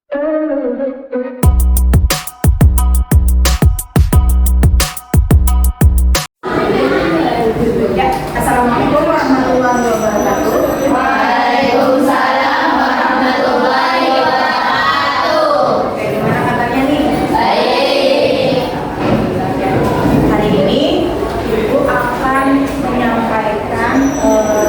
Assalamualaikum warahmatullahi wabarakatuh. Waalaikumsalam warahmatullahi wabarakatuh. Oke, gimana kabarnya nih? Baik. Hari ini Ibu akan menyampaikan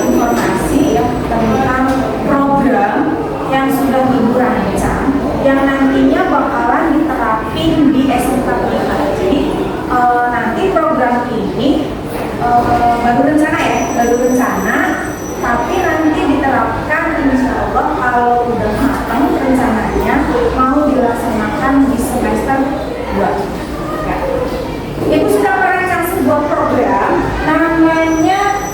informasi ya, tentang program yang sudah Ibu rancang yang nantinya bakalan diterapin di SMK Pelita. Jadi nanti program ini baru rencana, tapi nanti diterapkan insya Allah kalau udah matang rencananya mau dilaksanakan di semester 2. Ya. Ibu sudah merancang sebuah program namanya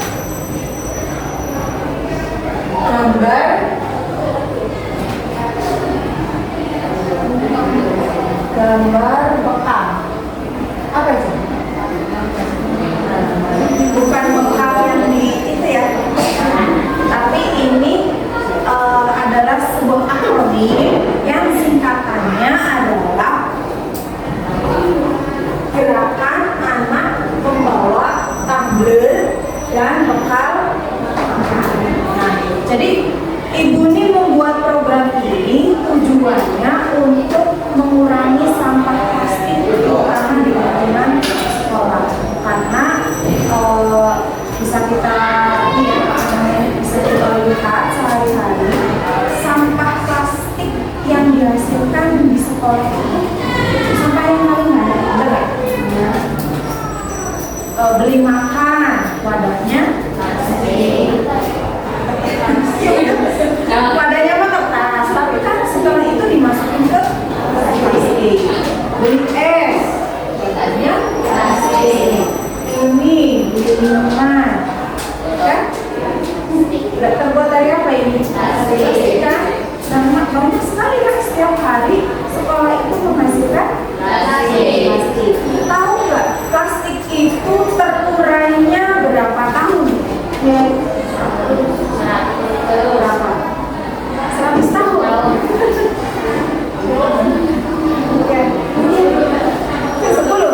gambar bekal. Apa itu? Bukan bekal yang di itu ya, tapi ini adalah sebuah akronim yang singkatannya adalah Gerakan Anak Membawa Tumbler dan Bekal Makanan. Nah, jadi Ibu ini membuat program ini tujuannya untuk mengurangi sampah plastik terutama di lingkungan sekolah, karena bisa kita lihat sehari-hari sampah plastik yang dihasilkan di sekolah itu sampah yang paling banyak, benar? Beli makan wadahnya wadahnya mah kertas, tapi kan setelah itu dimasukin ke plastik. Beli es wadahnya plastik. Ini beli minuman kan terbuat dari apa ini? Plastik kan? Nah, banyak sekali kan setiap hari sekolah itu menghasilkan plastik. Tahu nggak plastik itu terurainya berapa tahun? Ya, berapa? 100 tahun. Oke. 10.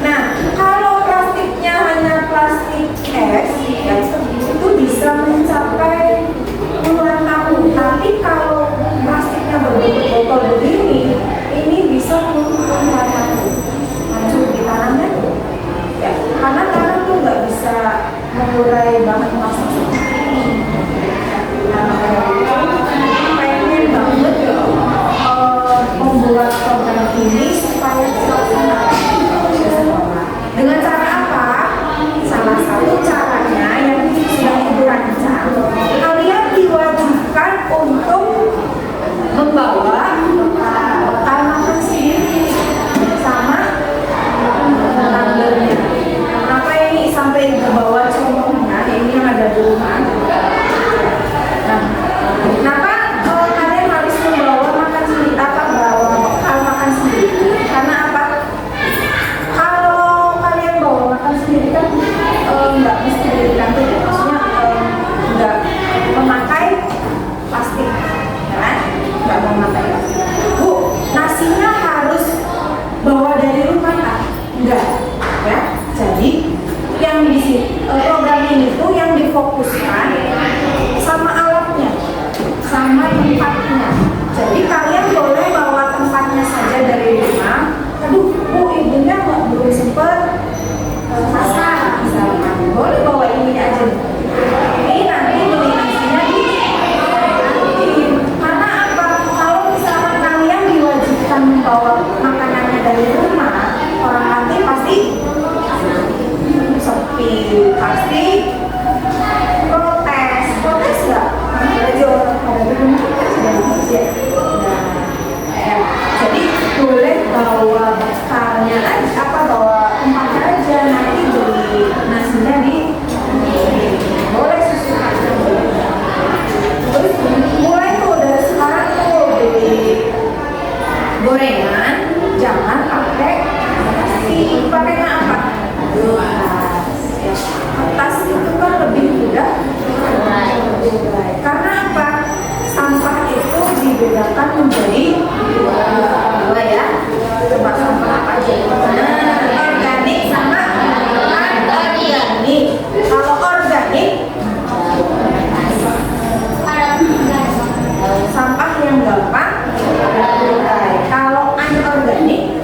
Nah, kalau plastiknya hanya plastik es, ya, itu bisa mencapai puluhan tahun. Tapi kalau plastiknya berbentuk botol begini, ini bisa puluhan tahun. Hancur di tanahnya, ya, karena tanah tuh nggak bisa mengurai bahan plastik seperti ini. Pengen banget membuat program ini supaya dilaksanakan di sekolah. Dengan cara apa? Salah satu caranya yang sudah Ibu rancang, kalian diwajibkan untuk membawa bekal makan sendiri sama tumblernya. Kenapa ini sampai dibawa contohnya ini yang ada di rumah? Nah, kenapa kalian harus membawa makan sendiri? Bawa bekal makan sendiri? Karena apa? Kalau kalian bawa makan sendiri kan nggak mesti di kantin, maksudnya nggak memakai plastik, ya kan? Nggak memakai plastik. Bu, nasinya harus bawa dari rumah kan? Enggak, ya. Jadi yang di sini program ini tuh yang difokuskan sama alatnya, sama tempatnya. Jadi kalian boleh bawa tempatnya saja dari rumah. Aduh, Bu, ibunya belum sempet masak, misalnya. Boleh bawa ini aja. Ini nanti beli nasinya di karena apa? Kalau misalkan kalian diwajibkan membawa makanannya dari rumah, orang nanti pasti sepi, pasti protes nggak? Ada orang pada di rumah kan sudah bekerja. Nah, ya, jadi boleh bawa bekalnya aja, bawa tempatnya aja, nanti beli nasinya di boleh susu aja. Terus mulai tuh dari sekarang tuh beli gorengan jangan pakai nasi, pakainya apa? Kertas itu kan lebih mudah, karena apa? Sampah itu bedakan menjadi dua ya. Coba sampah apa aja? Nah, organik sama anorganik. Kalau organik sampah yang gampang terurai. Kalau anorganik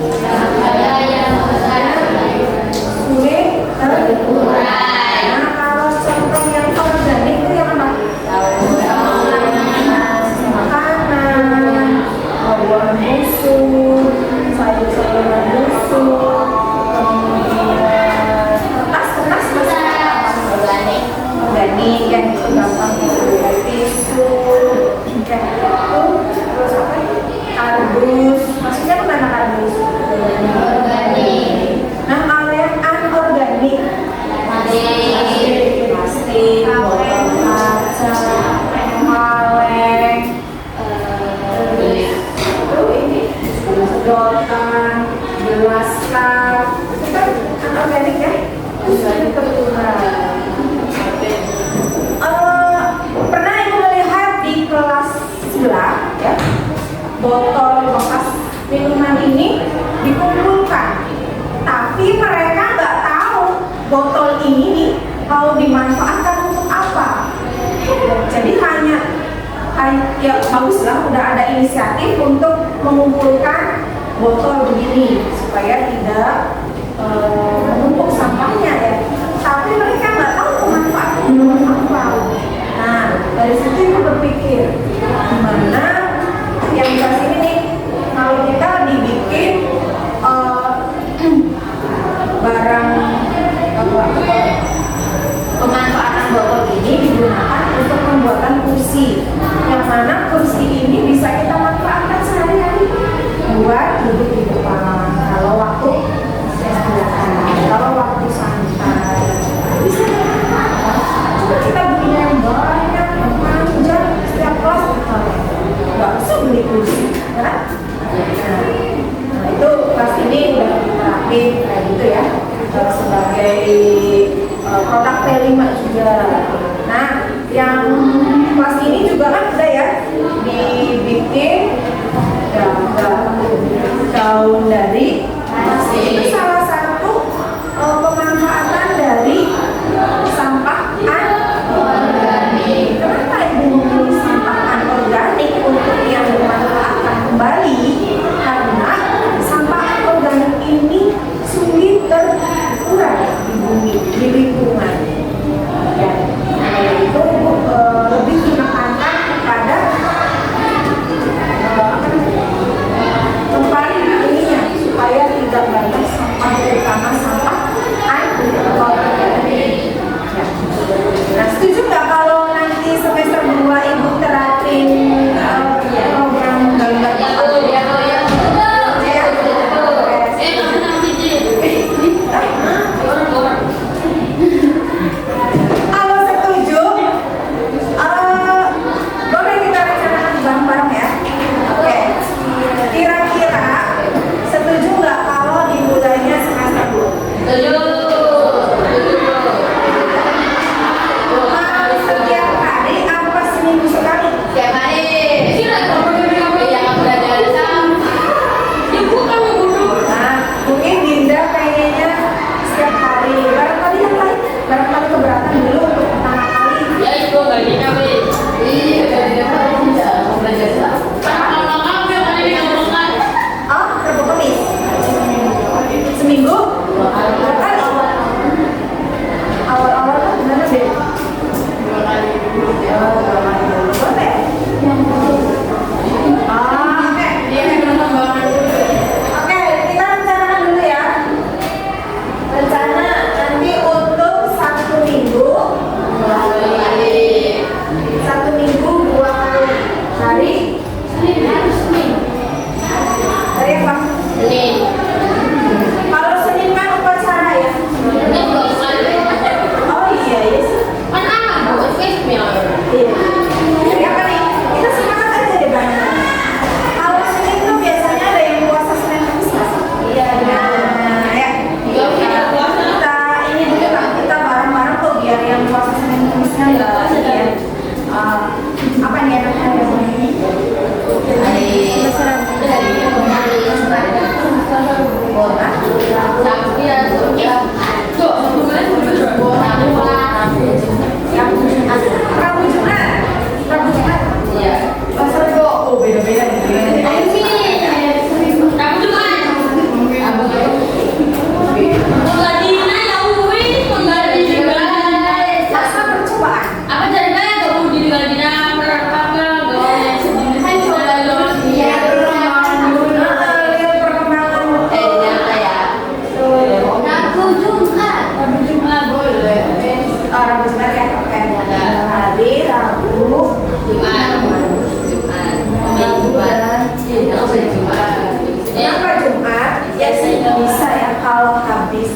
sulit terurai. Nah, kalau contoh yang organik itu yang apa? Makanan, buah busuk, sayur-sayuran busuk, kemudian kertas masih Organik. organik yang itu gampang terurai, tisu, kayak gitu. Terus apa? Kardus, maksudnya kemana kardus? Organik. Nah, kalau yang anorganik plastik, botol kaca, kaleng, itu ini sedotan, gelas cup, itu kan anorganik ya? Itu terurai. Pernah ibu melihat di kelas sebelah ya, botol bekas minuman ini dikumpulkan, tapi mereka nggak tahu botol ini nih mau dimanfaatkan untuk apa. Jadi hanya ya bagus lah, udah ada inisiatif untuk mengumpulkan botol begini supaya tidak menumpuk sampahnya ya. Tapi mereka nggak tahu pemanfaatannya untuk apa. Nah, dari situ ibu berpikir gimana yang di sini nih, kalau kita dibikin barang pemanfaatan botol ini digunakan untuk pembuatan kursi, yang mana kursi ini bisa kita manfaatkan sehari-hari buat duduk di depan kalau waktu istirahat, kalau waktu santai bisa dimanfaatkan. Coba kita bikin yang banyak, yang panjang, setiap kelas nggak usah beli kursi kan? Nah, itu kelas ini udah diterapin kayak gitu ya, sebagai produk P5 juga. Nah, yang kelas ini juga kan udah ya dibikin daun dari plastik. Itu salah satu pemanfaatan dari sampah anorganik. Kenapa ibu memilih sampah anorganik untuk yang dimanfaatkan kembali? Karena sampah anorganik ini sulit terurai di bumi, di lingkungan. Ya, itu lebih menekankan kepada kembali ininya supaya tidak banyak sampah Rabu Jumat ya, oke. Hari Rabu, Jumat. Kenapa Jumat? Ya sih bisa ya kalau habis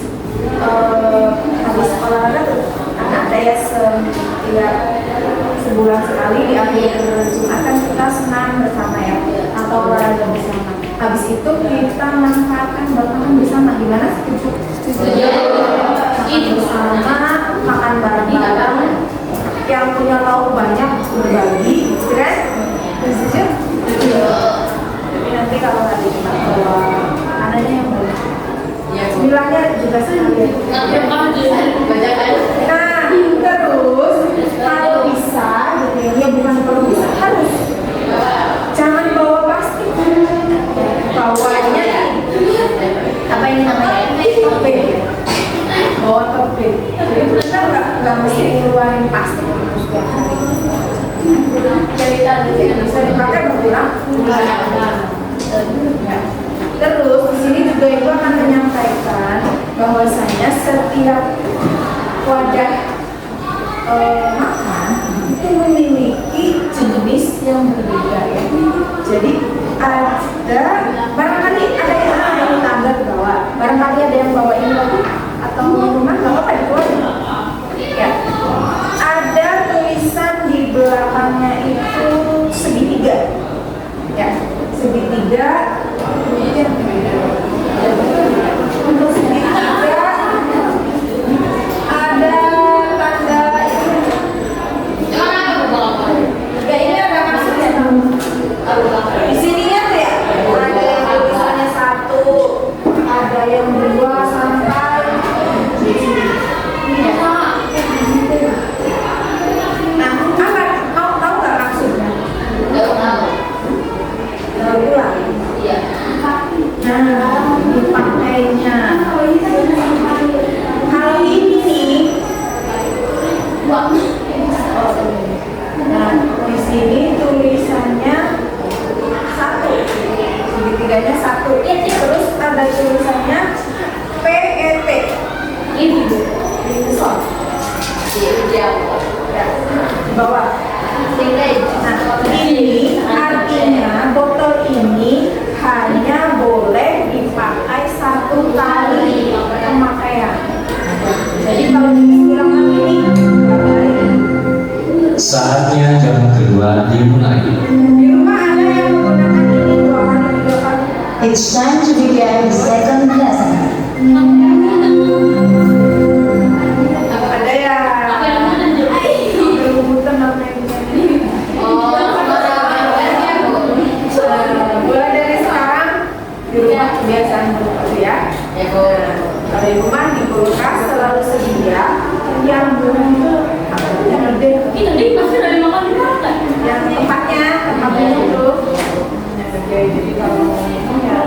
olahraga tuh kan ada ya setiap sebulan sekali di akhir Jumat kan kita senam bersama ya atau olahraga bersama. Habis itu kita manfaatkan buat makan bersama. Gimana? Setuju? Makan bersama, makan bareng-bareng. Yang punya lauk banyak berbagi, kan? Setuju? Tapi nanti kalau hari Jumat bawa makanannya yang banyak. Bilangnya juga sekali. Nah, terus kalau bisa, gitu ya bukan perlu bisa, harus. Jangan bawa plastik. Bawanya apa ini namanya? Tope. Bawa tope. Jadi kita nggak mesti ngeluarin plastik setiap hari. Jadi bisa dipakai berulang. Terus di sini juga ibu akan menyampaikan bahwasanya setiap wadah makan itu memiliki jenis yang berbeda ya. Jadi ada barangkali ada yang tangga bawa, barangkali ada yang bawa ini atau minuman nggak apa-apa dikeluarin. Ya. Ada tulisan di belakangnya itu segitiga, ya segitiga. Untuk segitiga ada tanda ya ini ada maksudnya di sininya tuh ya ada yang tulisannya 1, ada yang 2 sampai nah apa tahu nggak maksudnya? Tahu ulang. Nah, dipakainya. Hal ini nih. Nah, di sini tulisannya 1. Segitiganya 1. Terus ada tulisannya PET. Ini besar. Ya, di bawah. Nah, ini artinya botol ini hanya boleh dipakai 1 kali pemakaian. Jadi kalau dikurangan ini saatnya jam kedua dimulai. di rumah ada yang menggunakan ini 2 kali 3 kali. It's time to begin the second lesson. Ada ya berebutan apa yang ini. Mulai dari sekarang di rumah kebiasaan begitu ya. Kalau di rumah di kulkas selalu sedia yang belum itu apa tuh yang gede yang tempatnya itu yang gede. Jadi kalau ya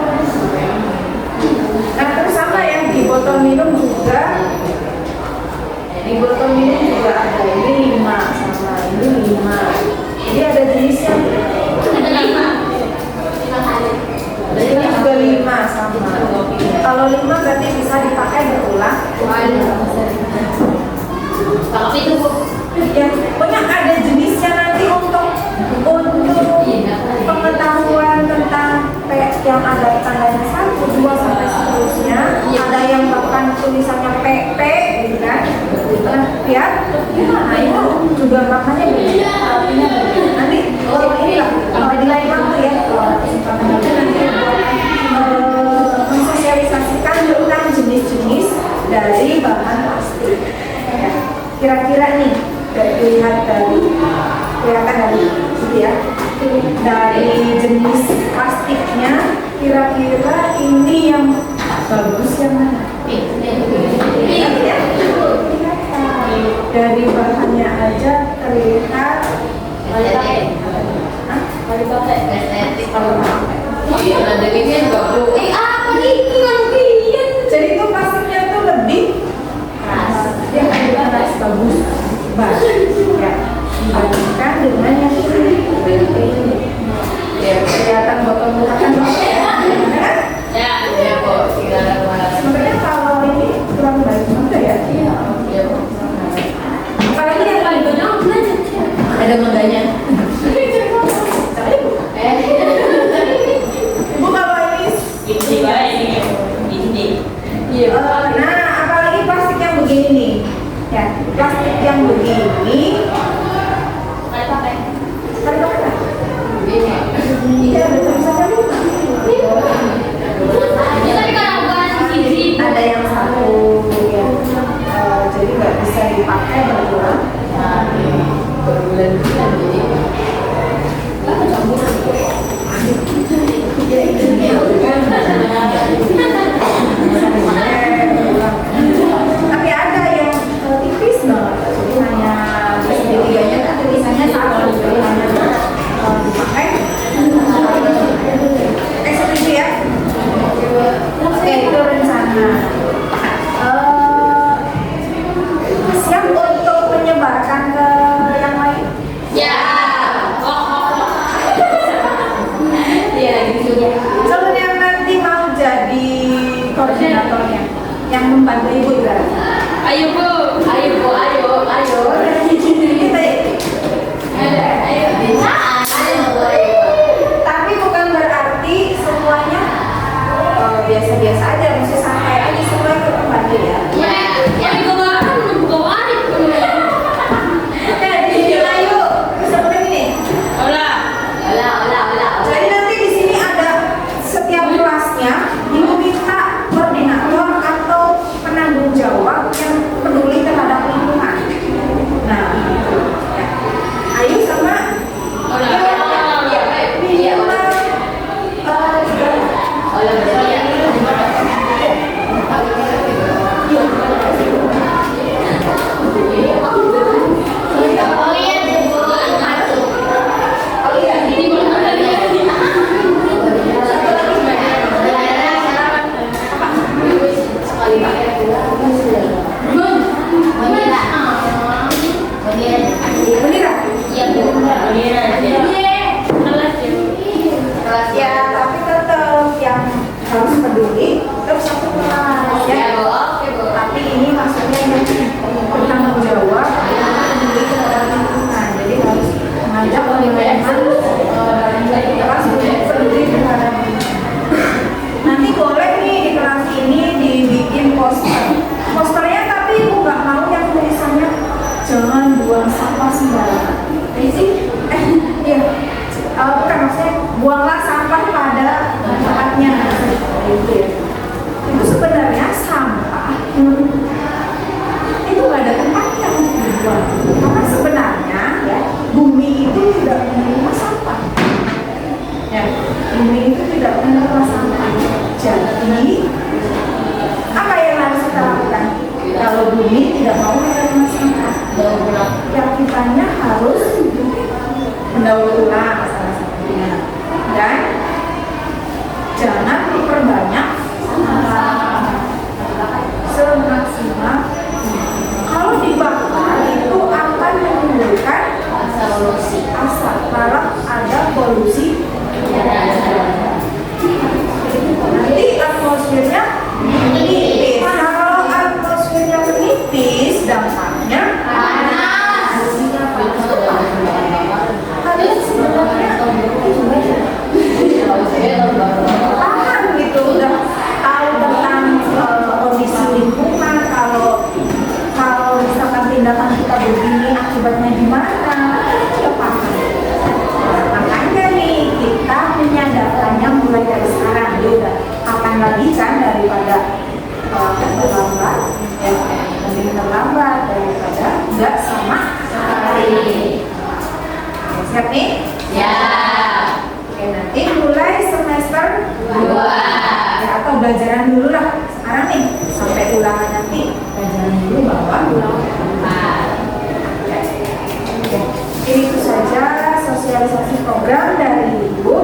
nah terus sama ya di botol minum juga ada ini 5 sama ini 5. Jadi ada jenisnya. Ini juga 5 sama. Kalau 5 berarti bisa dipakai berulang. Kalau itu Bu, Ya, pokoknya ada jenisnya nanti untuk pengetahuan tentang yang ada tandanya 1, 2 sampai seterusnya. Ada yang bahkan tulisannya PP, gitu kan? Ya, gimana itu juga makanya beda. Artinya beda. Nanti inilah di lain waktu ya. Nanti mensosialisasikan tentang jenis-jenis dari bahan plastik. Ya. Kira-kira nih kelihatan dari sini ya, dari jenis plastiknya kira-kira ini yang bagus yang mana? Ya? Dari bahannya aja terlihat jadi itu plastiknya tuh lebih keras, dia keras bagus banget ya dibandingkan dengan yang ini. Ya kelihatan botol menggunakan kan? Sebenarnya kalau ini kurang baik juga ya. Ada mangganya. Ibu kalau ini nah, apalagi plastik yang begini nih. Ya, plastik yang begini. Iya, betul bisa kali. Ada yang satu ya, jadi nggak bisa dipakai berulang. Tapi ada yang tipis banget, jadi hanya segitiganya kan tulisannya satu, jadi hanya dipakai. Eksekusi ya. Oke, itu rencana. Siap untuk menyebarkan ke yang lain? Calon yang nanti mau jadi koordinatornya, yang membantu ibu juga. Ayo bu. Kita tapi bukan berarti semuanya biasa-biasa aja, mesti santai aja, semua ikut membantu ya. Oke, ayo seperti ini. Jadi nanti di sini ada setiap kelasnya, ibu minta koordinator atau penanggung jawab yang peduli terhadap lingkungan. Nah, ya. Ayo sama. Ya, tapi tetap yang harus peduli tetap satu kelas ya. Tapi ini maksudnya yang bertanggung jawab peduli terhadap lingkungan. Jadi harus mengajak teman-teman dari kelas untuk peduli terhadap lingkungan. Nanti boleh nih di kelas ini dibikin posternya, tapi ibu nggak mau yang tulisannya jangan buang sampah sembarangan. Iya. Bukan, maksudnya buanglah sampah pada tempatnya gitu ya. Itu sebenarnya sampah itu nggak ada tempatnya untuk dibuang, karena sebenarnya ya bumi itu tidak menerima sampah ya, bumi itu tidak menerima sampah. Jadi apa yang harus kita lakukan kalau bumi tidak mau menerima sampah? Ya kitanya harus mendaur ulang salah satunya, dan jangan diperbanyak semaksimal. Kalau dibakar itu akan menimbulkan asap, malah ada polusi. Nanti atmosfernya menipis. Kalau atmosfernya menipis, dampaknya paham gitu, udah tahu tentang kondisi lingkungan. Kalau misalkan tindakan kita begini akibatnya gimana, ya paham. Makanya nih kita menyadarkannya mulai dari sekarang. Juga akan lagi kan daripada terlambat, ya mending terlambat daripada nggak sama sekali. Siap nih? Ya. Oke, nanti mulai semester 2 ya, atau belajaran dulu lah sekarang nih sampai ulangan nanti belajaran dulu bahwa ulangan. Oke, itu saja sosialisasi program dari Ibu.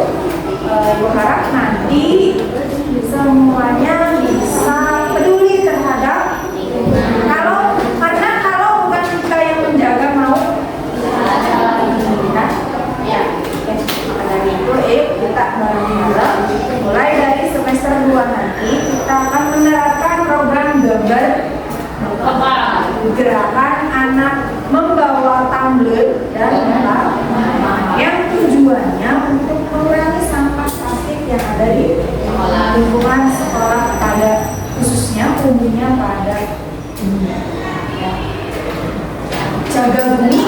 Ibu harap nanti semuanya bisa peduli terhadap karena kalau bukan kita yang menjaga mau kan? Ya. dari lingkungan sekolah pada khususnya umumnya pada dunia. Ya. Jaga bumi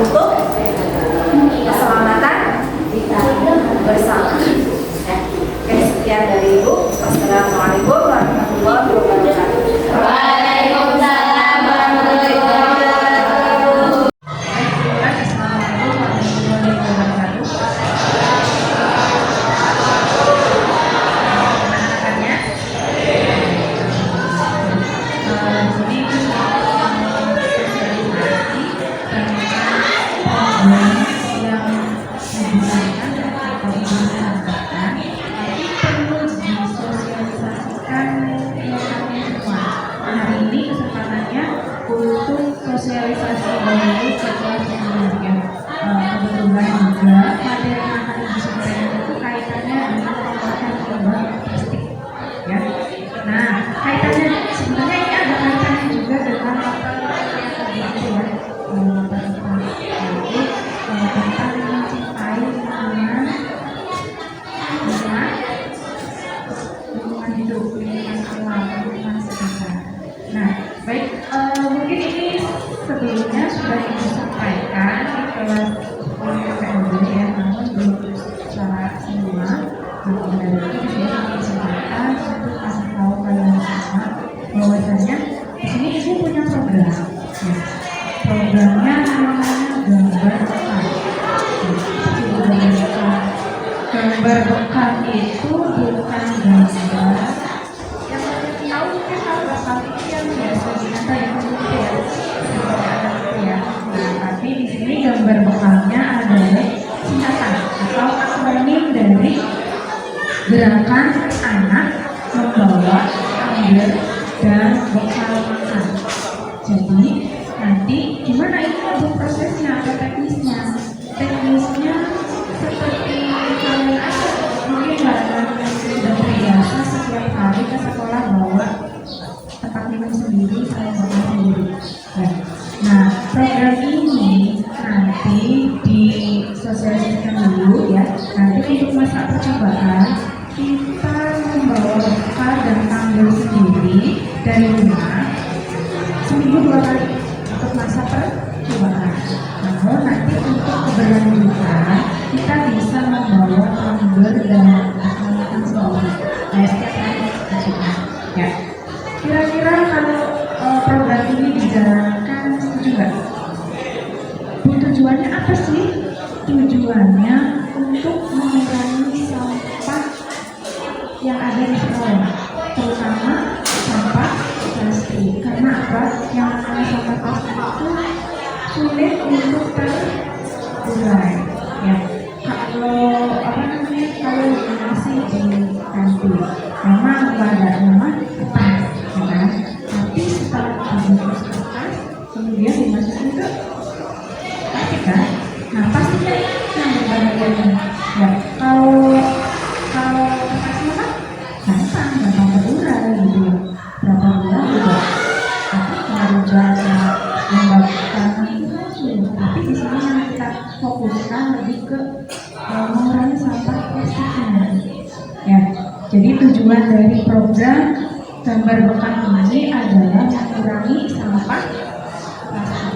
untuk keselamatan bersama. Oke, sekian dari Ibu. Wassalamualaikum warahmatullahi wabarakatuh. Waalaikumsalam warahmatullahi wabarakatuh. Assalamualaikum warahmatullahi wabarakatuh. Anak-anaknya, jadi itu sosialisasi tentang yang digunakan atau disampaikan, tapi perlu disosialisasikan lokalnya semua. Hari ini kesempatannya untuk sosialisasi dahulu ke kelas yang kebetulan juga materi yang akan disampaikan itu kaitannya dengan pembuatan limbah plastik, ya. Nah, kaitannya sebenarnya ini ada kaitannya juga dengan apa yang tadi itu ya, tentang mencintai lingkungan hidup, lingkungan alam, lingkungan sekitar. Nah, baik, mungkin ini sebelumnya sudah disampaikan di kelas PLB ya, namun belum secara semua. Maka dari itu di sini disampaikan untuk kasih tahu kalian semua bahwasanya di sini ibu punya program. Ya. Programnya namanya gambar bekal. Gambar bekal itu bukan gambar yang tahu mungkin kalau bekal itu yang biasa kita yang komputer ya. Nah, tapi di sini gambar bekalnya adalah singkatan atau akronim dari gerakan anak membawa ambil dan bekal makan. Jadi nanti gimana ini untuk prosesnya atau teknisnya? Teknisnya seperti kalian aja mungkin barang-barang yang sudah terbiasa setiap hari ke sekolah bawa tempat minum sendiri, saya bawa sendiri. Nah, program ini nanti disosialisasikan dulu ya. Nanti untuk masa percobaan kita membawa bekal dan ambil sendiri dari rumah seminggu 2 kali untuk masa percobaan. Namun nanti untuk keberlanjutan kita bisa membawa tumbler dan makan sendiri. Setiap hari maksudnya. Ya. Kira-kira kalau program ini dijalankan setuju nggak? Tujuannya apa sih? Tujuannya untuk mengurangi sampah yang ada di sekolah, terutama sampah plastik. Karena apa? Yang namanya sampah plastik itu sulit untuk terurai. Ya, kalau kalau masih di kantin, memang badannya mah ketat, ya kan? Tapi setelah dibungkus kertas, kemudian dimasukin ke plastik kan? Nah, pastinya yang berbahaya. Ya, kalau kertasnya kan gampang terurai gitu ya. Berapa bulan juga harus jaga lembaga itu. Tapi di sini yang kita fokuskan lebih ke mengurangi sampah plastiknya. Ya, jadi tujuan dari program gambar bekal ini adalah mengurangi sampah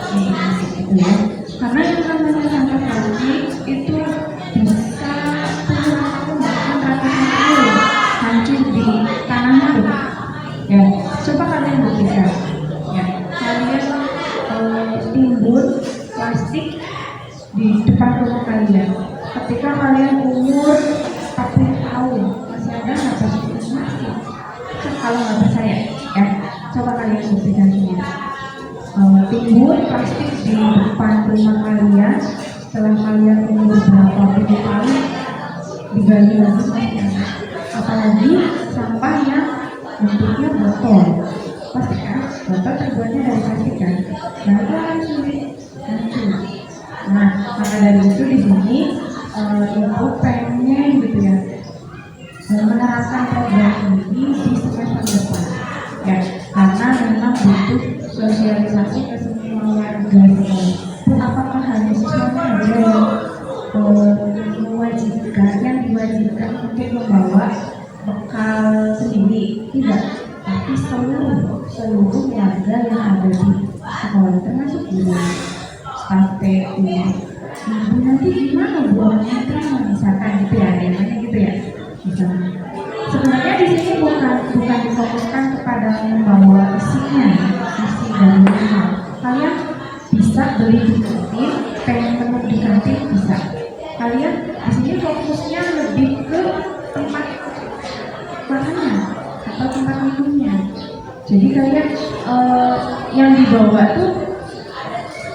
plastik itu ya. Karena yang namanya sampah plastik itu bisa puluhan bahkan ratusan tahun hancur di tanah itu. Ya, coba kalian buktikan. Ya, kalian timbun plastik di depan rumah kalian. Ketika kalian umur 40 tahun masih ada nggak plastik? Masih. Kalau nggak percaya, ya, coba kalian buktikan sendiri. Timbun plastik di depan rumah kalian setelah kalian umur berapa puluh tahun digali lagi masih ada. Apalagi sampah yang bentuknya botol, plastik kan? Botol terbuatnya dari plastik kan? Nah itu akan sulit hancur. Nah maka dari itu di sini ibu pengen gitu ya menerapkan program ini di semester depan. Ya, karena memang butuh sosialisasi ke semua warga sekolah. Apakah hanya siswanya aja yang diwajibkan mungkin membawa PSPU. Ibu nanti gimana buangnya kan misalkan gitu ya, namanya gitu ya. Misalnya. Sebenarnya di sini bukan difokuskan kepada membawa isinya, isi dari rumah. Kalian bisa beli di kantin, pengen menu di kantin bisa. Kalian di sini fokusnya lebih ke tempat makannya atau tempat minumnya. Jadi kalian yang dibawa tuh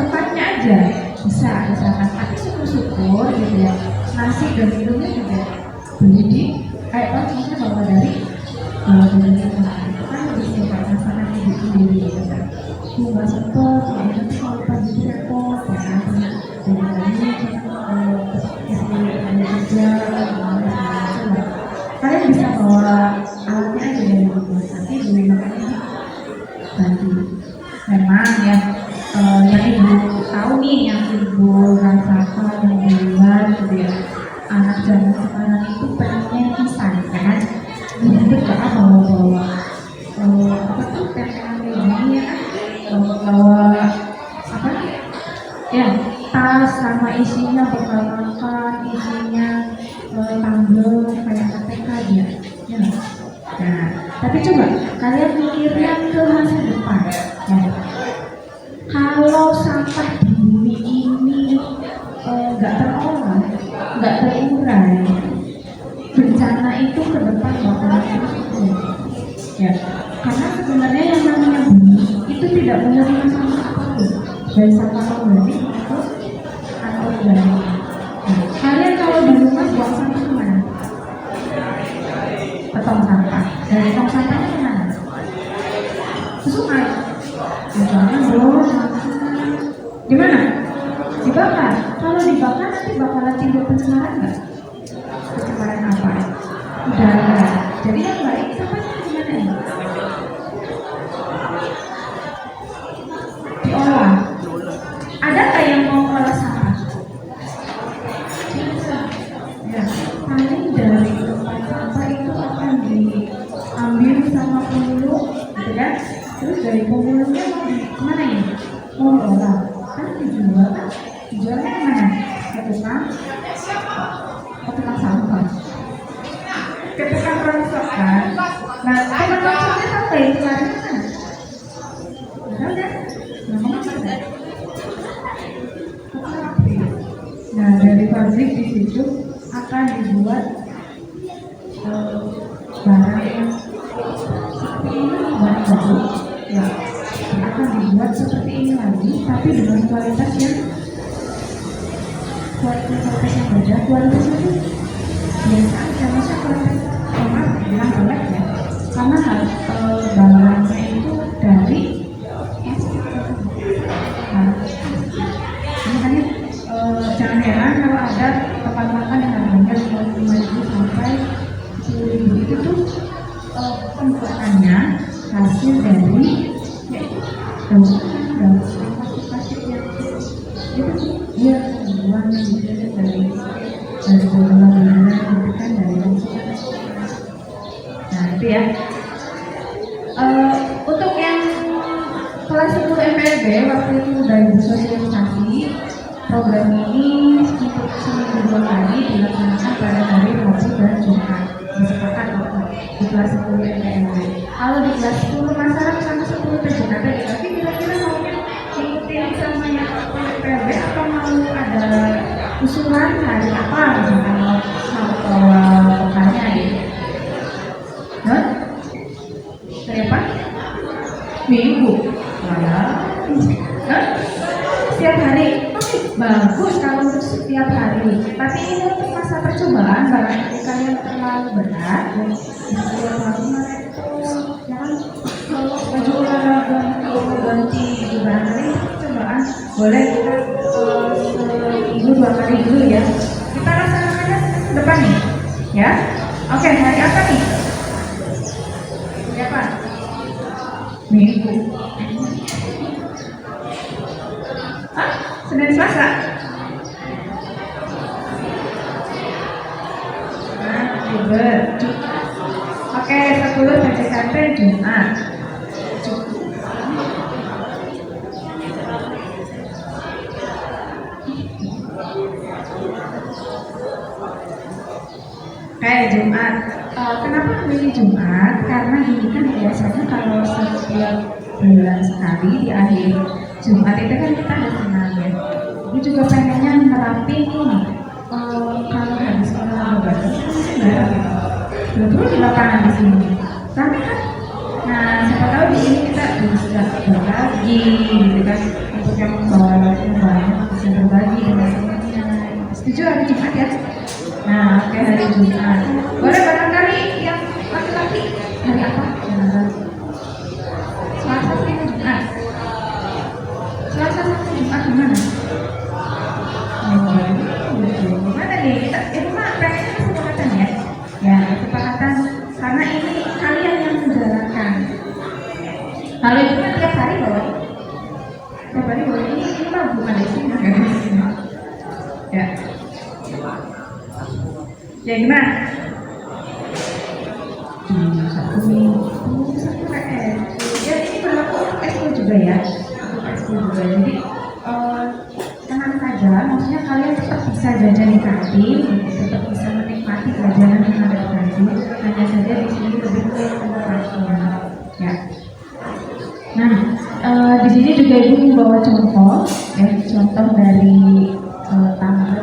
tempatnya aja bisa misalkan, tapi syukur-syukur gitu ya, nasi dan minumnya juga beli di maksudnya bawa dari rumah kan lebih sehat masakan ibu sendiri gitu kan. Nggak sempet, nanti kalau pagi itu repot ya kan, dari kerja kalian bisa bawa alatnya aja dari rumah, nanti beli makannya nanti. Memang ya yang ibu tahu nih, yang ibu rasakan yang di luar gitu ya, anak zaman sekarang itu pengennya instan kan, jadi gak bawa apa tuh tempelan ini ya kan, bawa apa ya, tas sama isinya bekal makan, isinya tumbler kayak KTK dia ya. Nah tapi coba kalian mikirnya ke masa depan ya, kalau sampah di bumi ini nggak terolah, nggak terurai, bencana itu ke depan bakalan terus ya. Karena sebenarnya yang namanya bumi itu tidak menerima sampah apapun, dari sampah organik atau organik. Kalian kalau di rumah buang sampah kemana? Ke tong sampah. Dari tong sampahnya kemana? Ke sungai. Ya jangan dong. Di mana? Dibakar. Kalau dibakar nanti bakalan timbul pencemaran nggak? Pencemaran apa? Udara. Jadi yang baik sampahnya gimana ya? Diolah. Ada nggak yang mau olah sampah? Ya, paling dari tempat sampah itu akan diambil sama pemulung, gitu kan? Terus dari pemulungnya mau di mana ya? Mau diolah. Kan dijual kan? Dijualnya kemana? Ke tukang sampah. Ke tukang rongsokan. Nah, tukang rongsoknya sampai itu lari ke mana? Betul kan? Nah, dari pabrik di situ akan dibuat barang yang seperti ini, barang baru ya, akan dibuat seperti ini lagi, tapi dengan kualitas yang beda. Kualitasnya itu biasa aja, masa kualitas memang bilang jelek ya, karena barangnya itu dari makanya jangan heran kalau ada tempat makan yang harganya 5.000 sampai 10.000 itu tuh pembuatannya hasil dari daun plastik yang itu dia pembuatan dari bola-bola gitu kan, dari nah itu ya. Untuk yang kelas 10 MPLB waktu itu udah sosialisasi program ini untuk seminggu 2 kali dilaksanakan pada hari Rabu dan Jumat. Disepakati di kelas 10 MPLB. Kalau di kelas 10 masyarakat sama 10 PJKT, tapi kira-kira maunya ikutin sama yang MPLB atau mau ada usulan hari apa misalkan mau bawa pekannya gitu? Hah? Hari apa? Minggu. Setiap hari. Oke, bagus kalau untuk setiap hari. Tapi ini untuk masa percobaan, barangkali kalian terlalu berat dan setiap hari jangan kalau baju olahraga ganti gitu, barangkali percobaan boleh kita seminggu 2 kali dulu ya. Kita laksanakannya ke depan nih, ya. Oke, hari apa nih? Hari apa? Minggu. Senin Selasa. Oke, 10 PJKT Jumat. Jumat. Kenapa memilih Jumat? Karena ini kan biasanya kalau setiap bulan sekali di akhir Jumat itu kan kita ada senam ya. Ini juga pengennya nerapin ini. Kalau habis olahraga betul di lapangan di sini. Tapi kan, nah siapa tahu di sini kita bisa berbagi, gitu kan, untuk yang membawa banyak bisa berbagi dengan temannya. Setuju hari Jumat ya? Nah, oke, hari Jumat. Boleh barangkali yang laki-laki hari apa? Selasa sampai Jumat. Selasa sampai Jumat gimana? Gimana nih? Kita mah pengennya kesepakatan ya. Ya, kesepakatan karena ini kalian yang menjalankan. Kalau itu kan tiap hari bawa. Tiap hari bawa ini mah bukan di sini, kan di sini. Ya. Ya gimana? Satu minggu, satu KS. Ya ini berlaku untuk ekskul juga ya. Untuk ekskul juga. Jadi tenang saja. Maksudnya kalian tetap bisa jajan di kantin, tetap bisa menikmati jajanan yang ada di kantin. Hanya saja di sini lebih ke operasional. Ya. Nah, di sini juga ibu membawa contoh, ya contoh dari tanggal.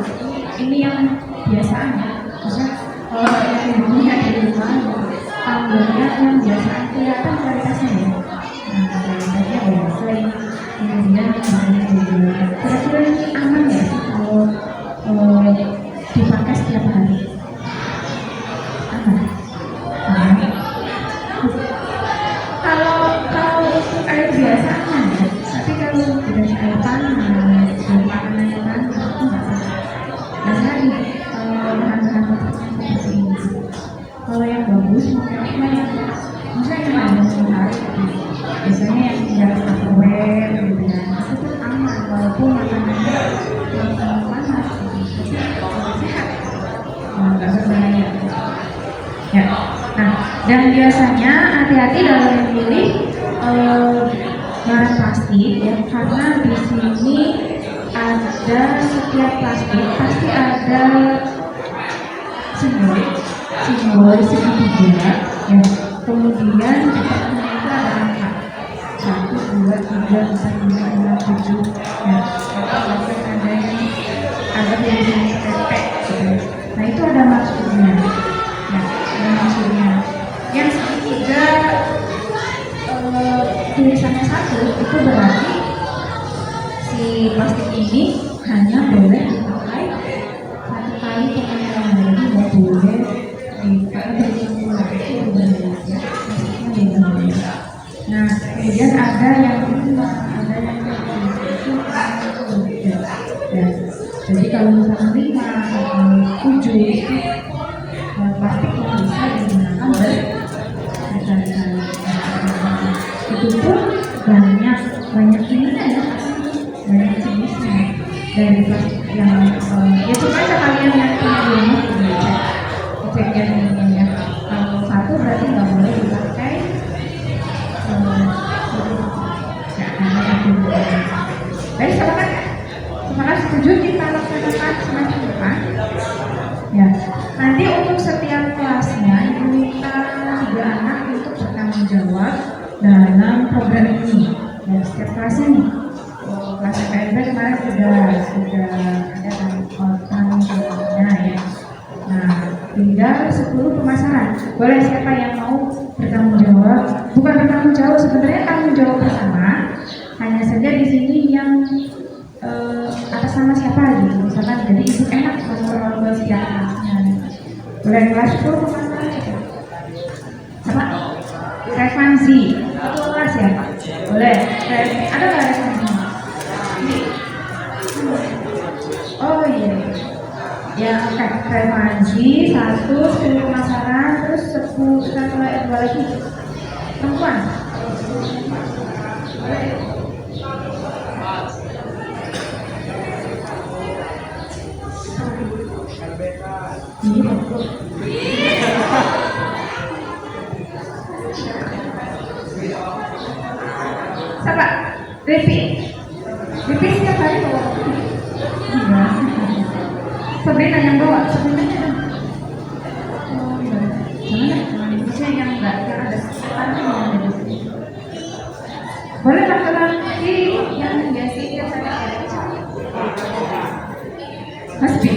Ini yang biasaan ya. Maksudnya yang ibunya di rumah tanggalnya yang biasaan kelihatan kualitasnya ya. Nah, kualitasnya biasa. Kemudian juga kira-kira ini aman ya sih kalau dipakai setiap hari? Aman? Aman. Kalau untuk air biasa aman ya. Tapi kalau sudah air panas, makanan yang panas itu nggak bisa. Biasanya bahan-bahan seperti ini. Kalau yang bagus mungkin yang misalnya yang ada matahari, biasanya yang jarak tupperware gitu ya, itu aman walaupun makanannya yang panas, sehat, nggak berbahaya. Ya, nah dan biasanya hati-hati dalam memilih barang plastik ya, karena di sini ada setiap plastik pasti ada simbol segitiga ya, kemudian di tengahnya itu ada angka 1, 2, 3, 4, 5, 6, 7 ya, bahkan ada yang ada tulisannya PP gitu. Nah itu ada maksudnya ya, ada maksudnya. Yang segitiga tulisannya 1 itu berarti si plastik ini hanya boleh dipakai satu kali pemakaian, jadi nggak boleh dipakai berulang-ulang. Itu berbahaya ya, maksudnya berbahaya. Nah kemudian ada yang 5, ada yang 7 itu ya. Jadi kalau misalnya 5 atau 7 itu plastik yang bisa digunakan berkali-kali. Itu pun banyak ininya ya, banyak jenisnya dari plastik yang ya coba aja kalian yang punya rumah cek yang ini ya. Kalau 1 berarti nggak boleh dipakai ya, karena yang baik, silakan ya. Sekarang setuju kita laksanakan semacam depan ya. Nanti untuk setiap kelasnya kita 3 anak untuk bertanggung jawab dalam program ini ya, setiap kelasnya nih. Kelas PNB kemarin sudah ada tanggung jawabnya ya. Nah tinggal 10 pemasaran. Boleh siapa yang mau bertanggung jawab? Bukan bertanggung jawab, sebenarnya tanggung jawab bersama. Hanya saja di sini yang atas nama siapa gitu. Misalkan jadi ibu enak kalau setiap kelasnya. Boleh kelas 10 pemasaran ya. Apa? Revansi. Satu kelas ya Pak? Boleh. Ada nggak revansi? Oh iya. Ya oke. Revansi 1, 10 pemasaran, terus 10 satu lagi perempuan. Siapa? Repeat setiap hari bawa kopi. Sabrina yang bawa, Sabrina Mas B.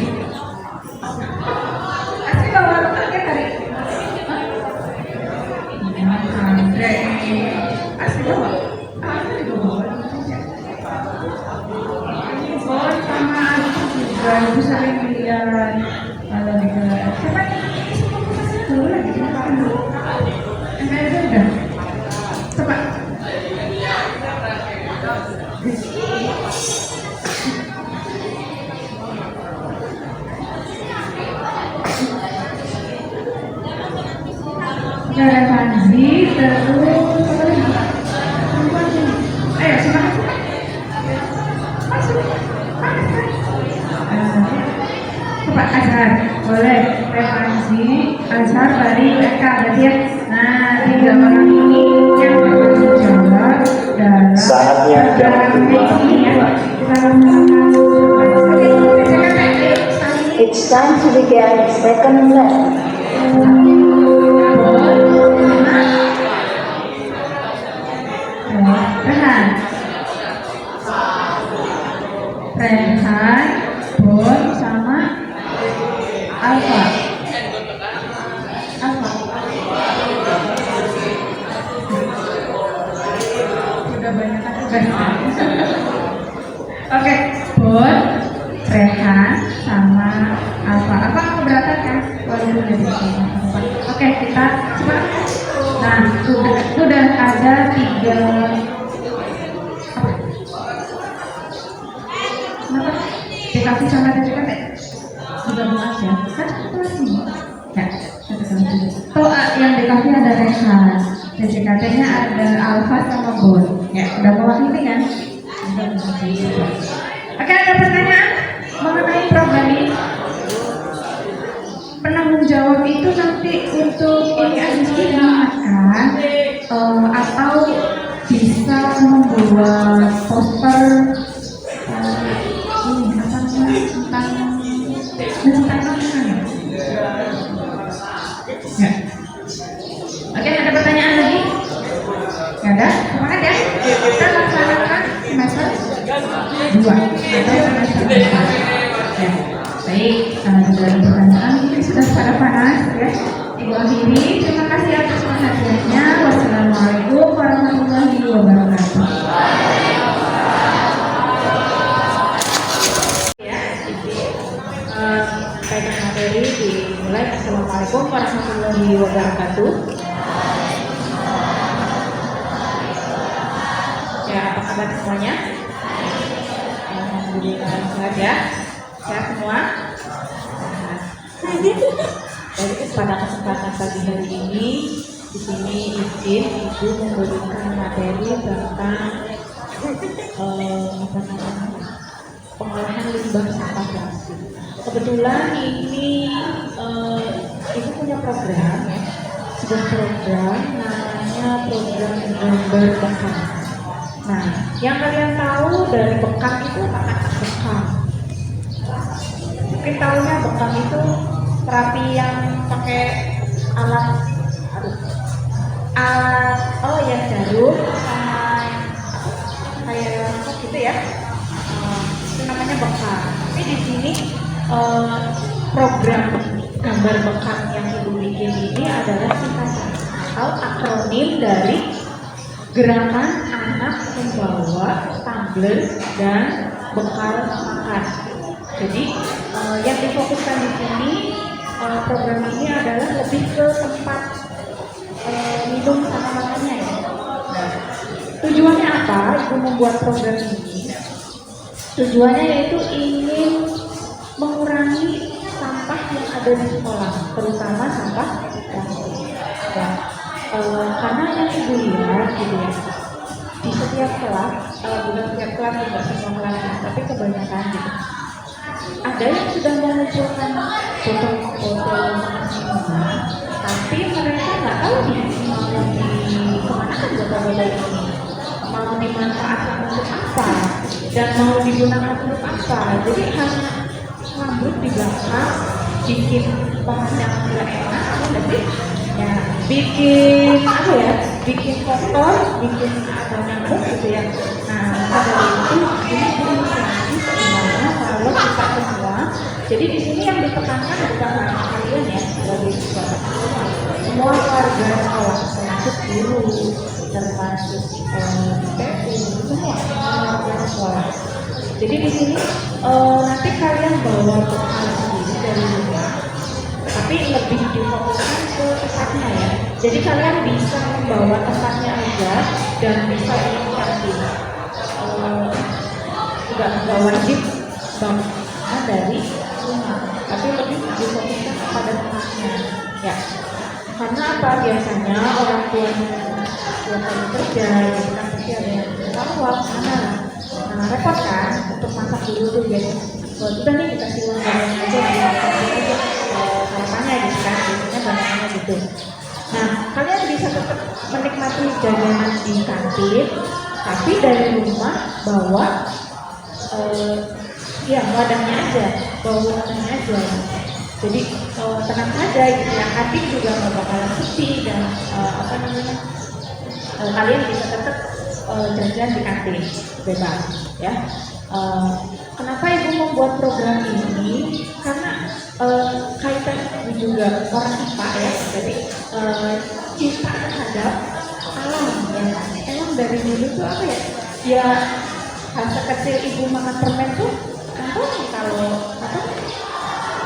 Asli bawa target tadi. Andre. Asli bawa. Asli bawa. Oh sama aku juga. Ibu sering lihat. Kalau lihat. Siapa? Dulu lagi makan dulu. Enggak ada udah. Coba. Gara Fanzi terus ayo silakan masuk coba Azhar boleh Fanzi Azhar Bari Eka berarti ya nah 3 orang ini yang bertanggung jawab dalam Saatnya jam kedua dimulai. It's time to begin the second lesson. Rehan, Bon, sama Alfa. Sudah banyak kan? Oke, Bon, Rehan, sama Alfa. Apa keberatan kan? Walaupun jadi Oke, kita coba. Nah, sudah ada 3. DKV sama DCKT sudah muat ya kan kelas ini ya yang DKV ada Rehan DCKT nya ada Alfa sama Bon ya udah mewakili kan oke ada pertanyaan mengenai program ini penanggung jawab itu nanti untuk ini aja digunakan atau bisa membuat poster ya. Oke, ada pertanyaan lagi? Gak ada? Semangat ya. Kita laksanakan semester 2 atau semester 4. Ya. Baik, sudah ada pertanyaan mungkin sudah pada panas ya. Ibu akhiri, terima kasih atas perhatiannya. Wassalamualaikum warahmatullahi wabarakatuh. Baiklah materi dimulai. Assalamualaikum warahmatullahi wabarakatuh. Ya, apa kabar semuanya? Alhamdulillah sehat ya. Sehat semua. Jadi pada kesempatan pagi hari ini di sini izin Ibu memberikan materi tentang pengolahan limbah sampah plastik. Kebetulan ini Ibu punya program ya, sebuah program namanya program gambar bekam. Nah, yang kalian tahu dari bekam itu apa kata bekam? Mungkin tahunya bekam itu terapi yang pakai alat jarum sama kayak gitu ya. Itu namanya bekam. Tapi di sini program gambar bekam yang Ibu bikin ini adalah singkatan atau akronim dari Gerakan Anak Membawa Tumbler dan Bekal Makan. Jadi yang difokuskan di sini program ini adalah lebih ke tempat minum sama makannya ya. Nah, tujuannya apa? Ibu membuat program ini. Tujuannya yaitu ingin mengurangi sampah yang ada di sekolah, terutama sampah plastik. Ya, karena yang Ibu lihat gitu ya, di setiap kelas, bukan setiap kelas juga semua kelas, tapi kebanyakan gitu. Ada yang sudah mengumpulkan botol-botol minuman, tapi mereka nggak tahu nih mau dikemanakan botol-botol ini, mau dimanfaatkan untuk apa dan mau digunakan untuk apa. Jadi hanya rambut di belakang, bikin bahan yang tidak enak, tapi ya bikin apa ya, bikin kotor, bikin ada nyamuk gitu ya. Nah, dari itu ini inisiatif gimana kalau kita semua Jadi di sini yang ditekankan bukan hanya kalian ya sebagai siswa, semua warga sekolah, termasuk guru, termasuk PU, semua warga sekolah. Jadi di sini nanti kalian bawa bekal sendiri dari rumah, tapi lebih difokuskan ke tempatnya ya. Jadi kalian bisa membawa tempatnya aja dan bisa dinikmati. Nggak wajib bangun dari rumah, tapi lebih difokuskan kepada tempatnya ya. Karena apa, biasanya orang tuanya biasanya kerja gitu kan, pasti ada yang keluar mana. Nah repot kan untuk masak dulu tuh biasanya. Udah nih dikasih uang banyak aja, harapannya gitu kan, biasanya banyaknya gitu. Nah kalian bisa tetap menikmati jajanan di kantin, tapi dari rumah bawa ya wadahnya aja, bawa wadahnya aja. Jadi tenang saja gitu ya, kantin juga nggak bakalan sepi dan kalian bisa tetap jajan di kantin bebas ya. Kenapa ibu membuat program ini? Karena kaitan juga orang IPA ya, jadi cinta terhadap alam ya. Emang dari dulu tuh apa ya? Ya masa kecil ibu makan permen tuh, kalau apa?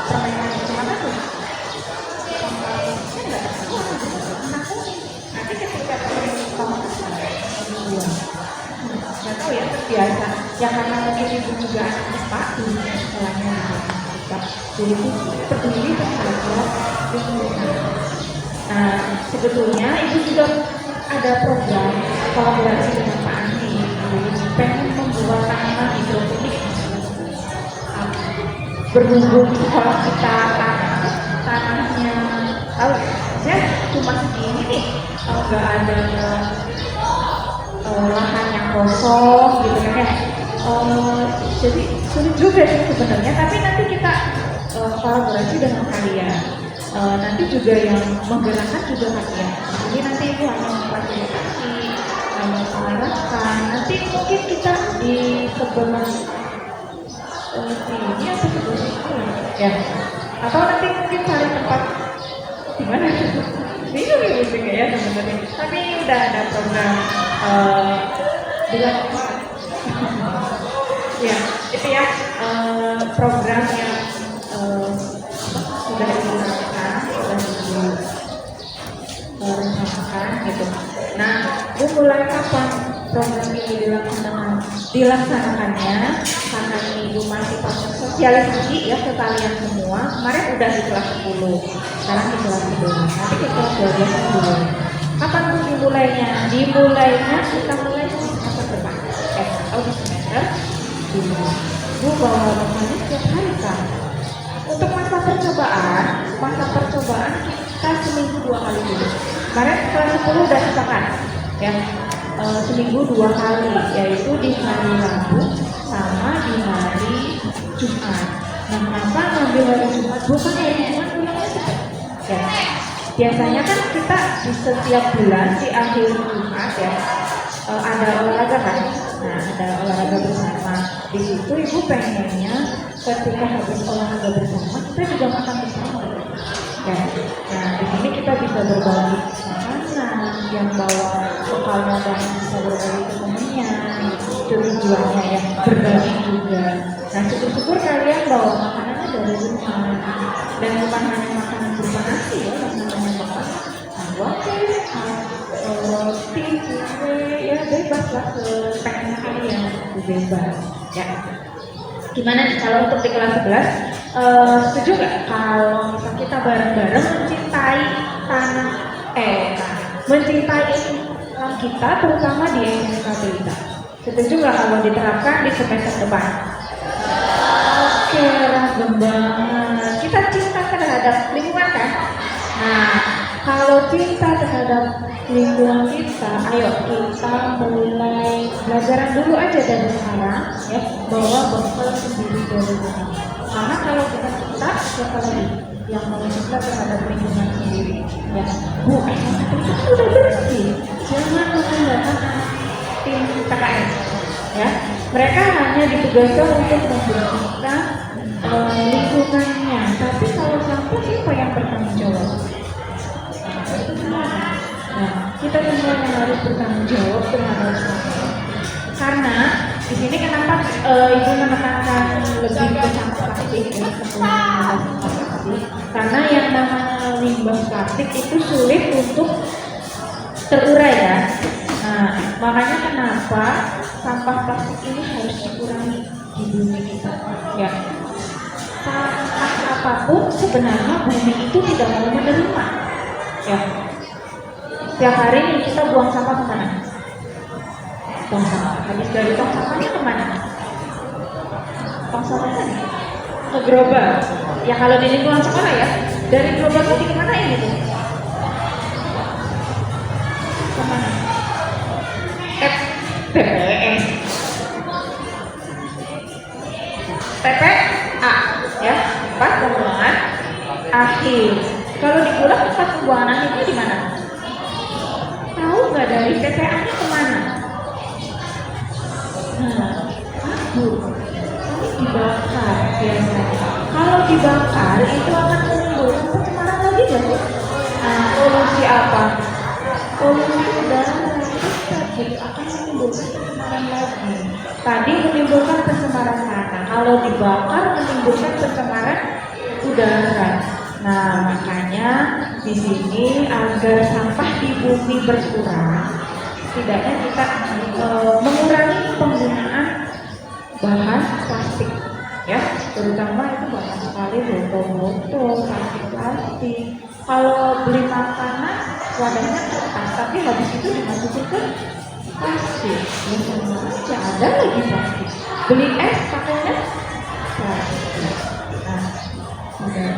Permainan itu mana tuh? Nanti ketika permen kamu nggak tahu ya, terbiasa. Ya karena mungkin ibu juga anak IPA di sekolahnya gitu. Jadi itu peduli terhadap lingkungan. Nah sebetulnya ibu juga ada program kolaborasi dengan Pak Andi. Pengen membuat tanaman hidroponik berhubung sekolah kita tanahnya tahu ya cuma segini nih, nggak ada lahan yang kosong gitu kan ya. Jadi sulit juga sih sebenarnya, tapi nanti kita kolaborasi dengan kalian. Nanti juga yang menggerakkan juga kalian. Jadi nanti ibu hanya memfasilitasi, mengarahkan. Nanti mungkin kita di sebelah ini atau sebelah itu ya. Atau nanti mungkin cari tempat di mana? Bingung ibu juga ya sebenarnya. Tapi udah ada program dilakukan. Ya, itu ya program yang sudah dilakukan, sudah direncanakan gitu. Nah, bu mulai kapan program ini dilaksanakannya? Karena ibu masih proses sosialisasi ya ke kalian semua. Kemarin udah di kelas 10, sekarang di kelas 11, nanti di kelas 12 dulu. Kapan bu dimulainya? Dimulainya kita mulai semester depan, atau di semester dulu. Bu bawa bekalnya setiap hari kan. Untuk masa percobaan kita seminggu 2 kali dulu. Kemarin kelas 10 udah sepakat ya, seminggu 2 kali, yaitu di hari Rabu sama di hari Jumat. Nah, kenapa ngambil hari Jumat? Bukan hari Jumat pulangnya cepat ya. Biasanya kan kita di setiap bulan di akhir Jumat ya ada olahraga kan. Nah, ada olahraga bersama. Di situ ibu pengennya ketika habis olahraga bersama kita juga makan bersama. Ya. Nah, di sini kita bisa berbagi makanan, yang bawa bekalnya dan bisa berbagi ke temennya. Itu tujuannya ya, berbagi juga. Nah, syukur-syukur kalian bawa makanannya dari rumah. Dan bukan hanya makanan berupa nasi ya, yang namanya bekal. Roti, kue, ya bebas lah, sepengennya kalian, bebas ya. Gimana nih kalau untuk di kelas 11, setuju nggak kalau misal kita bareng-bareng mencintai mencintai alam kita, terutama di SMK kita? Setuju nggak kalau diterapkan di semester depan? Oke, ragam banget. Kita cinta terhadap lingkungan kan? Nah, kalau cinta terhadap lingkungan kita, ayo kita mulai belajaran dulu aja dari sekarang ya, bawa bekal sendiri dari rumah. Karena kalau kita cinta, siapa lagi yang mau cinta terhadap lingkungan sendiri ya? Bu, itu sudah bersih. Jangan mengandalkan tim KKN ya. Mereka hanya ditugaskan untuk membersihkan lingkungannya. Tapi kalau sampah siapa yang bertanggung jawab? Itu gimana? Nah, kita semua yang harus bertanggung jawab terhadap sampah. Karena di sini kenapa ibu menekankan lebih ke sampah plastik ya, karena yang namanya limbah plastik itu sulit untuk terurai ya. Nah, makanya kenapa sampah plastik ini harus dikurangi di bumi kita. Ya, sampah apapun sebenarnya bumi itu tidak mau menerima. Ya, setiap hari nih kita buang sampah kemana? Tong sampah. Habis dari tong sampahnya kemana? Tong sampahnya ke gerobak. Ya kalau di lingkungan sekolah ya, dari gerobaknya di kemana ini tuh? Kemana? TPS. TPA ya, tempat pembuangan akhir. Kalau di Pulau tempat pembuangan akhirnya di mana? Tahu nggak dari TPA-nya kemana? Nah, aduh, ini dibakar biasanya. Kalau dibakar itu akan menimbulkan pencemaran lagi nggak sih? Nah, polusi apa? Polusi udara kita jadi akan menimbulkan pencemaran lagi. Tadi menimbulkan pencemaran tanah, kalau dibakar menimbulkan pencemaran udara. Nah, makanya di sini agar sampah di bumi berkurang, setidaknya kita mengurangi penggunaan bahan plastik, ya, terutama itu banyak sekali botol-botol, plastik. Kalau beli makanan wadahnya kertas, tapi habis itu dimasukin ke plastik, ya sama aja ada lagi plastik. Beli es pakainya plastik. Nah, udah.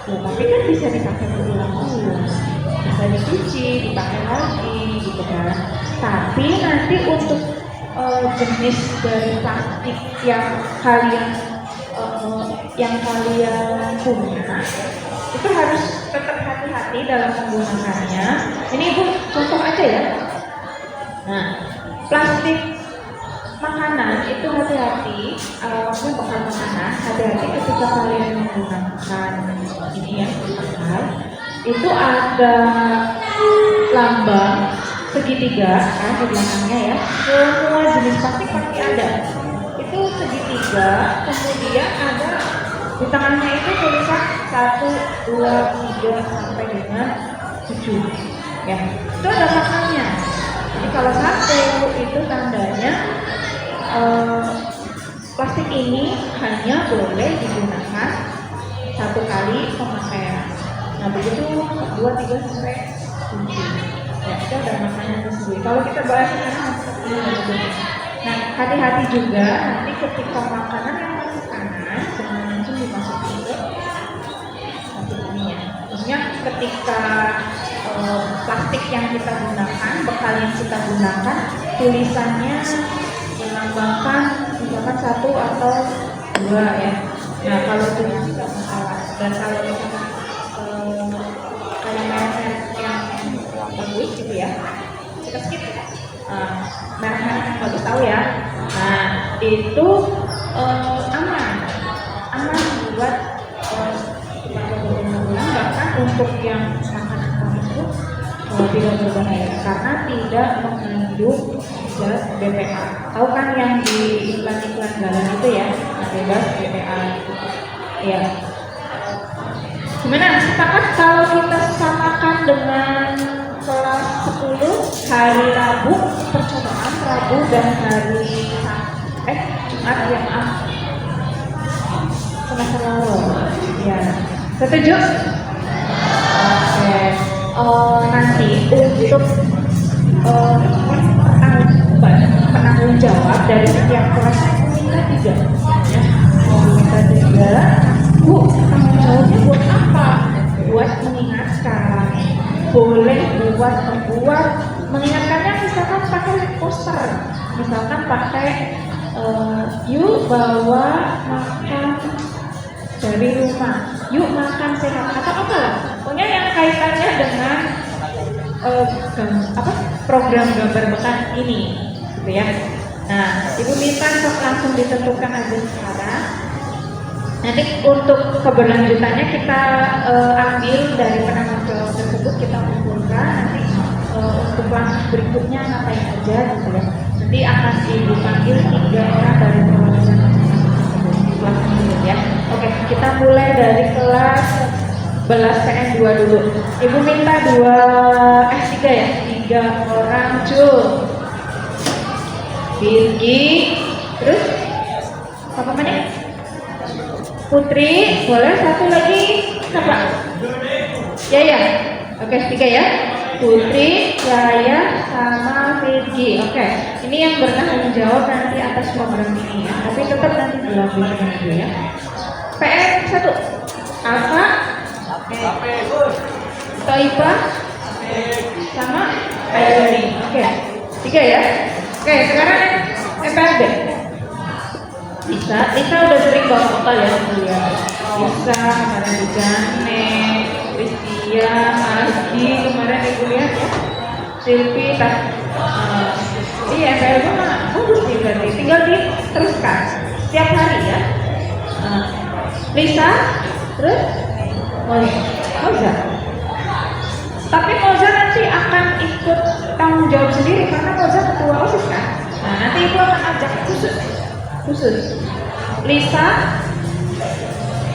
Ya, tapi kan bisa dipakai berulang-ulang, bisa dicuci, dipakai lagi, gitu kan. Tapi nanti untuk jenis dari plastik yang kalian punya, itu harus tetap hati-hati dalam menggunakannya. Ini Ibu contoh aja ya. Nah, plastik makanan itu hati-hati, maksudnya bekal makanan, hati-hati ketika kalian menggunakan ini ya, bekal. Itu ada lambang segitiga kan di belakangnya ya. Semua jenis plastik pasti ada. Itu segitiga, kemudian ada di tengahnya itu tulisan 1, 2, 3 sampai dengan 7 ya. Itu ada maknanya. Jadi kalau 1 itu tandanya plastik ini hanya boleh digunakan 1 kali pemakaian. Nah begitu 2, 3 sampai 7 ya, itu ada maknanya tersendiri. Kalau kita bahas sekarang seperti ini. Nah hati-hati juga nanti ketika makanan yang masuk kanan jangan langsung dimasukin ke plastik ini ya. Maksudnya ketika plastik yang kita gunakan, bekal yang kita gunakan, tulisannya melambangkan misalkan 1 atau 2 ya. Nah kalau itu tidak masalah. Dan kalau misalkan kayak merek yang bagus gitu ya, kita skip ya. Merek-merek yang bagus tahu ya. Nah itu aman buat dipakai berulang-ulang, bahkan untuk yang makanan itu tidak berbahaya karena tidak mengandung zat BPA. Tahu kan yang di iklan-iklan jalan itu ya, bebas BPA itu. Ya. Gimana? Sepakat kalau kita samakan dengan kelas 10 hari Rabu, percobaan Rabu dan hari Jumat ya maaf. Semester lalu. Ya. Setuju? Oke. Nanti untuk penanggung jawab dari setiap kelas minta 3 ya. Minta 3. Bu, tanggung jawabnya buat apa? Buat mengingatkan. Boleh buat membuat mengingatkannya misalkan pakai poster, misalkan pakai yuk bawa makan dari rumah, yuk makan sehat atau apalah, pokoknya yang kaitannya dengan program gambar bekal ini, gitu ya. Nah, Ibu minta langsung ditentukan aja sekarang. Nanti untuk keberlanjutannya kita ambil dari penanggung jawab tersebut, kita kumpulkan nanti untuk langkah berikutnya ngapain aja gitu ya. Nanti akan ibu panggil 3 orang dari perwakilan kelas tersebut ya. Oke, kita mulai dari kelas 11 PN 2 dulu. Ibu minta 3 ya, 3 orang Jul, Birgi, terus apa namanya? Putri, boleh satu lagi siapa? Ya. Oke, 3 ya. Putri, Yaya, sama Virgi. Oke, ini yang bertanggung jawab nanti atas program ini ya. Tapi tetap nanti dilakukan dulu ya. PN 1 Alfa, Toiba, sama Ayuni. Oke, 3 ya. Oke, sekarang MPRD. Lisa udah sering bawa vokal ya kuliah. Lisa kemarin di Jane, Pristia, Agi kemarin di kuliah ya. Silvi, MPRD mah bagus nih berarti. Tinggal diteruskan setiap hari ya. Lisa, terus Moza. Tapi Moza nanti akan ikut tanggung jawab sendiri karena Moza ketua OSIS kan. Nah, nanti ibu akan ajak khusus. Lisa,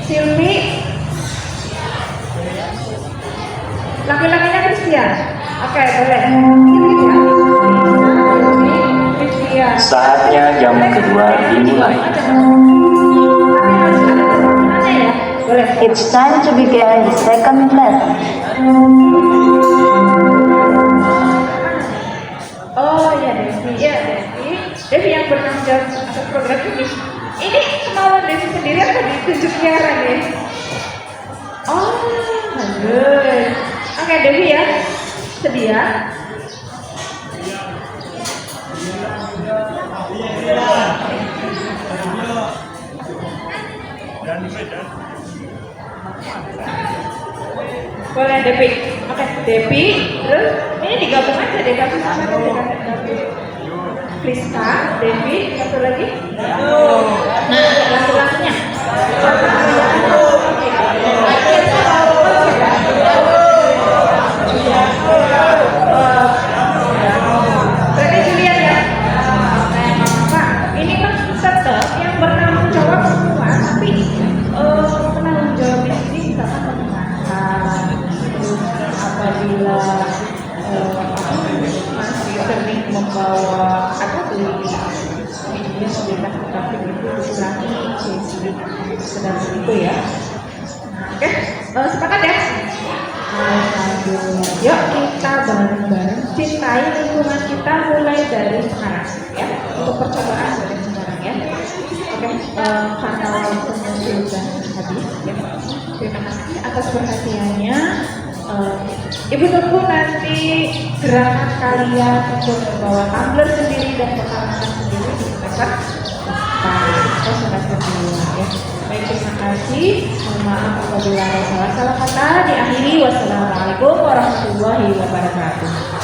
Silvi, laki-lakinya Christian. Oke, boleh. Christian. Saatnya jam kedua dimulai. Boleh. It's time to begin the second lesson. Oh ya Devi yang bertanggung jawab atas program ini. Ini kemauan Devi sendiri atau ditunjuk Kiara ya? Oh, bagus. Oke Devi ya, sedia? Boleh Devi. Oke, Devi. Terus ini digabung aja deh, kasih sama Devi. Priska, Devi, satu lagi. Nah, laki-lakinya. Berarti Julian ya. Pak, ini kan tetap yang bertanggung jawab semua, tapi penanggung jawab di sini misalkan mengingatkan, apabila masih sering membawa atau beli video sudah tetapi itu dikurangi sedang itu ya. Oke, sepakat ya. Alhamdulillah. Yuk kita bareng-bareng cintai lingkungan kita mulai dari sekarang ya. Untuk percobaan dari sekarang ya. Oke, karena waktunya sudah habis ya. Terima kasih atas perhatiannya. Ibu tunggu nanti gerakan kalian untuk membawa tumbler sendiri dan pengalaman sendiri di semester semester 2 ya. Baik, terima kasih. Mohon maaf apabila ada salah kata. Diakhiri wassalamualaikum warahmatullahi wabarakatuh.